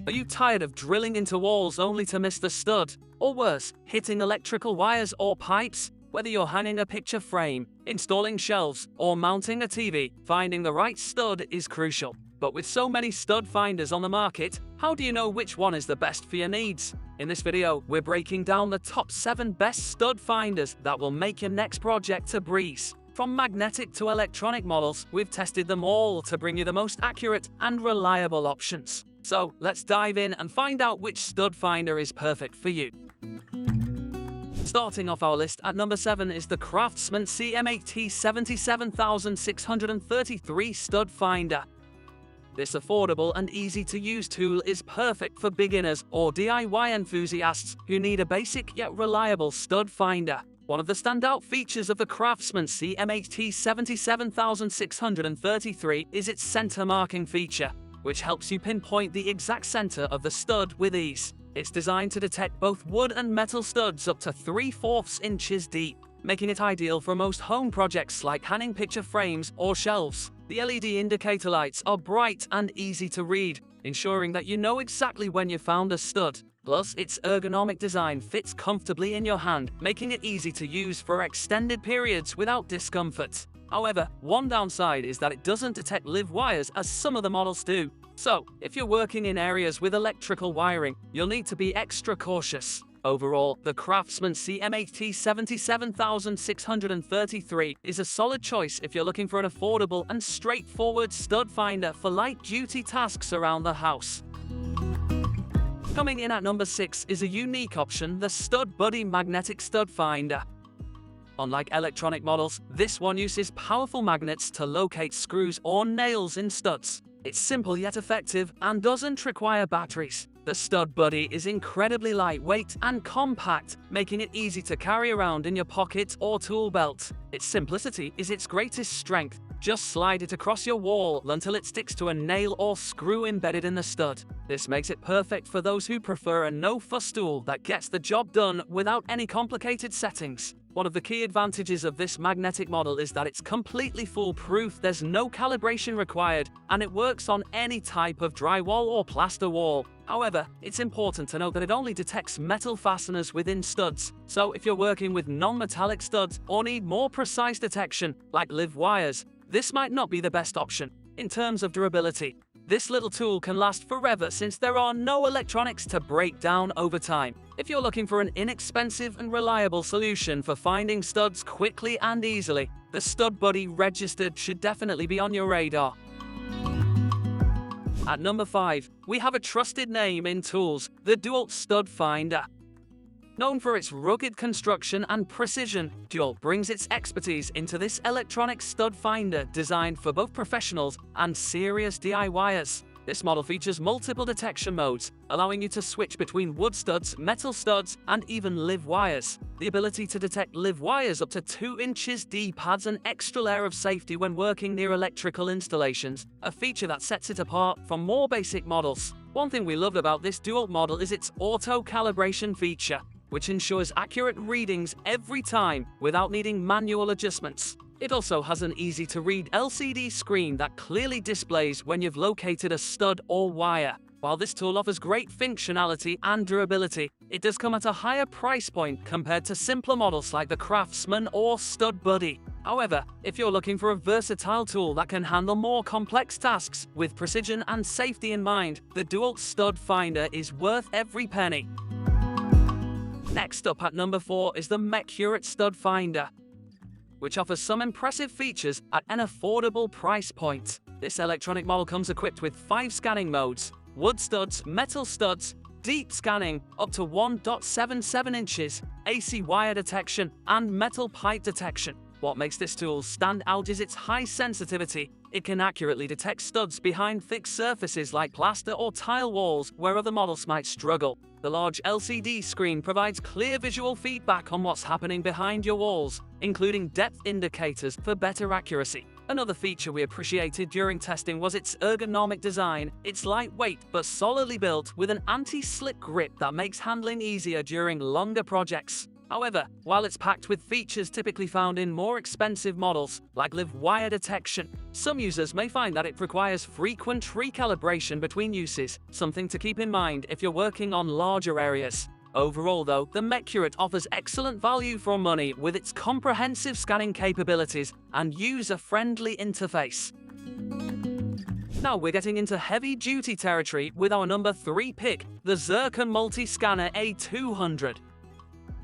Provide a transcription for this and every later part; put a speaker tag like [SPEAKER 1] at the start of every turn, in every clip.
[SPEAKER 1] Are you tired of drilling into walls only to miss the stud? Or worse, hitting electrical wires or pipes? Whether you're hanging a picture frame, installing shelves, or mounting a TV, finding the right stud is crucial. But with so many stud finders on the market, how do you know which one is the best for your needs? In this video, we're breaking down the top 7 best stud finders that will make your next project a breeze. From magnetic to electronic models, we've tested them all to bring you the most accurate and reliable options. So let's dive in and find out which stud finder is perfect for you. Starting off our list at number 7 is the CRAFTSMAN CM8T 77633 stud finder. This affordable and easy-to-use tool is perfect for beginners or DIY enthusiasts who need a basic yet reliable stud finder. One of the standout features of the CRAFTSMAN CM8T 77633 is its center marking feature, which helps you pinpoint the exact center of the stud with ease. It's designed to detect both wood and metal studs up to 3/4 inches deep, making it ideal for most home projects like hanging picture frames or shelves. The LED indicator lights are bright and easy to read, ensuring that you know exactly when you found a stud. Plus, its ergonomic design fits comfortably in your hand, making it easy to use for extended periods without discomfort. However, one downside is that it doesn't detect live wires as some of the models do. So, if you're working in areas with electrical wiring, you'll need to be extra cautious. Overall, the CRAFTSMAN CM8T 77633 is a solid choice if you're looking for an affordable and straightforward stud finder for light-duty tasks around the house. Coming in at number 6 is a unique option, the StudBuddy magnetic stud finder. Unlike electronic models, this one uses powerful magnets to locate screws or nails in studs. It's simple yet effective and doesn't require batteries. The StudBuddy is incredibly lightweight and compact, making it easy to carry around in your pocket or tool belt. Its simplicity is its greatest strength. Just slide it across your wall until it sticks to a nail or screw embedded in the stud. This makes it perfect for those who prefer a no-fuss tool that gets the job done without any complicated settings. One of the key advantages of this magnetic model is that it's completely foolproof, there's no calibration required, and it works on any type of drywall or plaster wall. However, it's important to note that it only detects metal fasteners within studs, so if you're working with non-metallic studs or need more precise detection, like live wires, this might not be the best option. In terms of durability, this little tool can last forever since there are no electronics to break down over time. If you're looking for an inexpensive and reliable solution for finding studs quickly and easily, the StudBuddy Registered should definitely be on your radar. At number 5, we have a trusted name in tools, the DEWALT Stud Finder. Known for its rugged construction and precision, DEWALT brings its expertise into this electronic stud finder designed for both professionals and serious DIYers. This model features multiple detection modes, allowing you to switch between wood studs, metal studs, and even live wires. The ability to detect live wires up to 2 inches deep adds an extra layer of safety when working near electrical installations, a feature that sets it apart from more basic models. One thing we loved about this DEWALT model is its auto-calibration feature, which ensures accurate readings every time without needing manual adjustments. It also has an easy-to-read LCD screen that clearly displays when you've located a stud or wire. While this tool offers great functionality and durability, it does come at a higher price point compared to simpler models like the CRAFTSMAN or StudBuddy. However, if you're looking for a versatile tool that can handle more complex tasks with precision and safety in mind, the DEWALT Stud Finder is worth every penny. Next up at number 4 is the Mecurate Stud Finder, which offers some impressive features at an affordable price point. This electronic model comes equipped with 5 scanning modes: wood studs, metal studs, deep scanning up to 1.77 inches, AC wire detection, and metal pipe detection. What makes this tool stand out is its high sensitivity. It can accurately detect studs behind thick surfaces like plaster or tile walls where other models might struggle. The large LCD screen provides clear visual feedback on what's happening behind your walls, including depth indicators for better accuracy. Another feature we appreciated during testing was its ergonomic design. It's lightweight but solidly built with an anti-slip grip that makes handling easier during longer projects. However, while it's packed with features typically found in more expensive models, like live wire detection, some users may find that it requires frequent recalibration between uses, something to keep in mind if you're working on larger areas. Overall though, the Mecurate offers excellent value for money with its comprehensive scanning capabilities and user-friendly interface. Now we're getting into heavy-duty territory with our number 3 pick, the Zircon Multiscanner A200.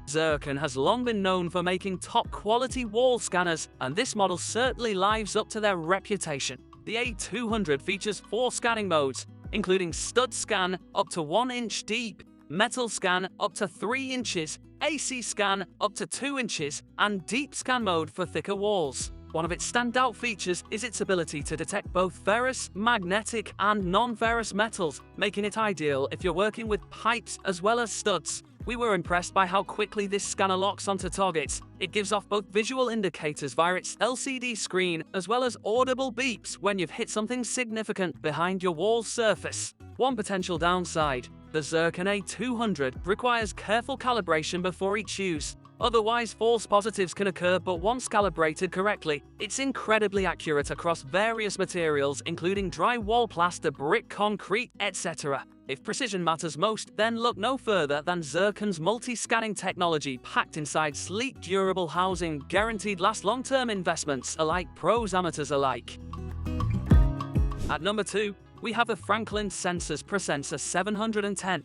[SPEAKER 1] Zircon has long been known for making top-quality wall scanners, and this model certainly lives up to their reputation. The A200 features 4 scanning modes, including Stud Scan up to 1 inch deep, Metal Scan up to 3 inches, AC Scan up to 2 inches, and Deep Scan mode for thicker walls. One of its standout features is its ability to detect both ferrous, magnetic, and non-ferrous metals, making it ideal if you're working with pipes as well as studs. We were impressed by how quickly this scanner locks onto targets. It gives off both visual indicators via its LCD screen as well as audible beeps when you've hit something significant behind your wall surface. One potential downside: the Zircon A200 requires careful calibration before each use. Otherwise, false positives can occur, but once calibrated correctly, it's incredibly accurate across various materials, including drywall, plaster, brick, concrete, etc. If precision matters most, then look no further than Zircon's multi-scanning technology packed inside sleek, durable housing, guaranteed last long-term investments alike pros, amateurs alike. At number 2, we have the Franklin Sensors ProSensor 710.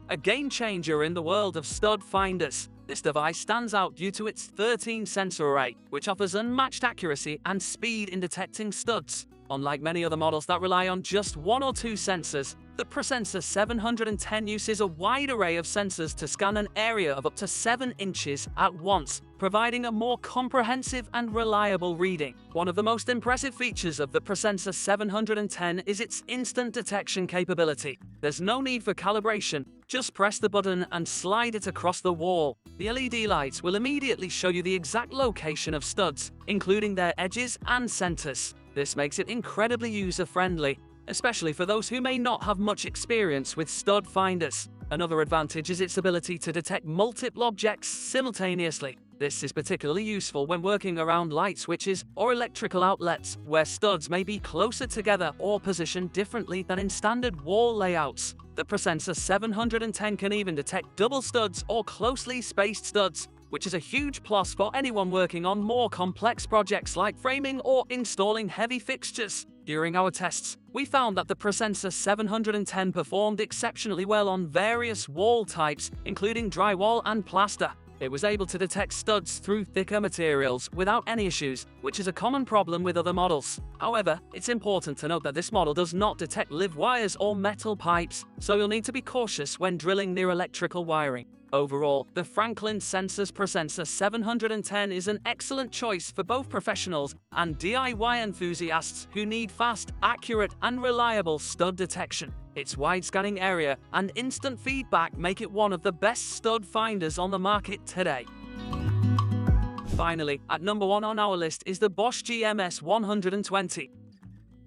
[SPEAKER 1] A game changer in the world of stud finders. This device stands out due to its 13 sensor array, which offers unmatched accuracy and speed in detecting studs. Unlike many other models that rely on just 1 or 2 sensors, the ProSensor 710 uses a wide array of sensors to scan an area of up to 7 inches at once, providing a more comprehensive and reliable reading. One of the most impressive features of the ProSensor 710 is its instant detection capability. There's no need for calibration, just press the button and slide it across the wall. The LED lights will immediately show you the exact location of studs, including their edges and centers. This makes it incredibly user-friendly, especially for those who may not have much experience with stud finders. Another advantage is its ability to detect multiple objects simultaneously. This is particularly useful when working around light switches or electrical outlets, where studs may be closer together or positioned differently than in standard wall layouts. The ProSensor 710 can even detect double studs or closely spaced studs, which is a huge plus for anyone working on more complex projects like framing or installing heavy fixtures. During our tests, we found that the ProSensor 710 performed exceptionally well on various wall types, including drywall and plaster. It was able to detect studs through thicker materials without any issues, which is a common problem with other models. However, it's important to note that this model does not detect live wires or metal pipes, so you'll need to be cautious when drilling near electrical wiring. Overall, the Franklin Sensors ProSensor 710 is an excellent choice for both professionals and DIY enthusiasts who need fast, accurate, and reliable stud detection. Its wide scanning area and instant feedback make it one of the best stud finders on the market today. Finally, at number 1 on our list is the Bosch GMS 120.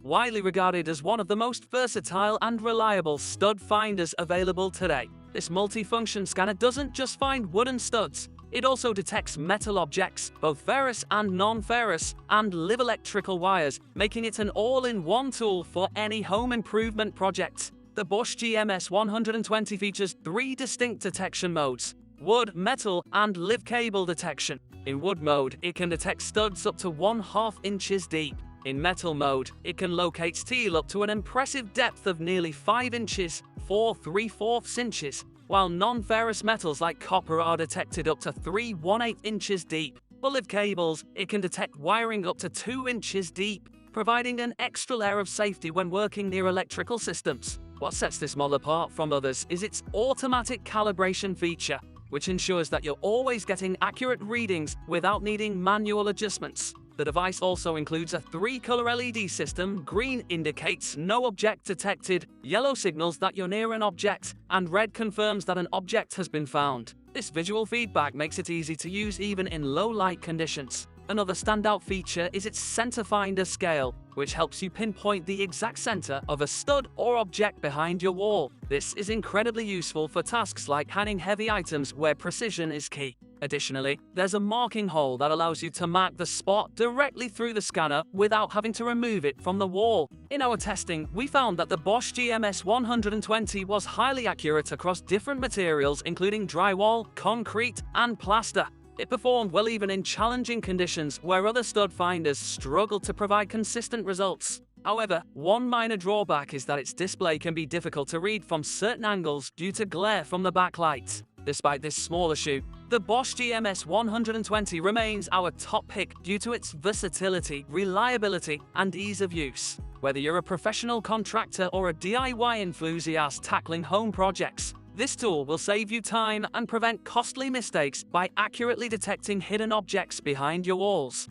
[SPEAKER 1] Widely regarded as one of the most versatile and reliable stud finders available today, this multifunction scanner doesn't just find wooden studs, it also detects metal objects, both ferrous and non-ferrous, and live electrical wires, making it an all-in-one tool for any home improvement project. The Bosch GMS 120 features 3 distinct detection modes: wood, metal, and live cable detection. In wood mode, it can detect studs up to 1/2 inches deep. In metal mode, it can locate steel up to an impressive depth of nearly 5 inches, 4 3/4 inches, while non-ferrous metals like copper are detected up to 3 1/8 inches deep. For live cables, it can detect wiring up to 2 inches deep, providing an extra layer of safety when working near electrical systems. What sets this model apart from others is its automatic calibration feature, which ensures that you're always getting accurate readings without needing manual adjustments. The device also includes a 3-color LED system. Green indicates no object detected, yellow signals that you're near an object, and red confirms that an object has been found. This visual feedback makes it easy to use even in low light conditions. Another standout feature is its center finder scale, which helps you pinpoint the exact center of a stud or object behind your wall. This is incredibly useful for tasks like hanging heavy items where precision is key. Additionally, there's a marking hole that allows you to mark the spot directly through the scanner without having to remove it from the wall. In our testing, we found that the Bosch GMS 120 was highly accurate across different materials including drywall, concrete, and plaster. It performed well even in challenging conditions where other stud finders struggle to provide consistent results. However, one minor drawback is that its display can be difficult to read from certain angles due to glare from the backlight. Despite this small issue, the Bosch GMS 120 remains our top pick due to its versatility, reliability, and ease of use. Whether you're a professional contractor or a DIY enthusiast tackling home projects, this tool will save you time and prevent costly mistakes by accurately detecting hidden objects behind your walls.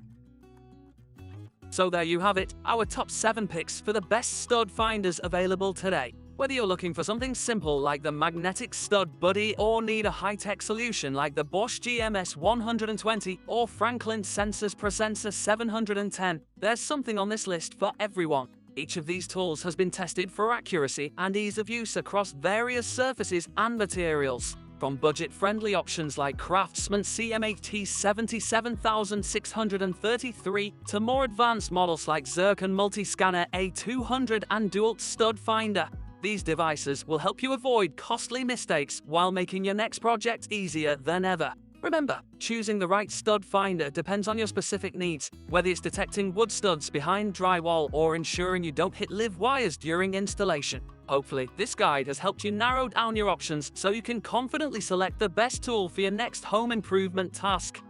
[SPEAKER 1] So there you have it, our top 7 picks for the best stud finders available today. Whether you're looking for something simple like the magnetic StudBuddy or need a high-tech solution like the Bosch GMS 120 or Franklin Sensors ProSensor 710, there's something on this list for everyone. Each of these tools has been tested for accuracy and ease of use across various surfaces and materials. From budget-friendly options like CRAFTSMAN CMAT 77633 to more advanced models like Zircon Multiscanner A200 and DEWALT Stud Finder. These devices will help you avoid costly mistakes while making your next project easier than ever. Remember, choosing the right stud finder depends on your specific needs, whether it's detecting wood studs behind drywall or ensuring you don't hit live wires during installation. Hopefully, this guide has helped you narrow down your options so you can confidently select the best tool for your next home improvement task.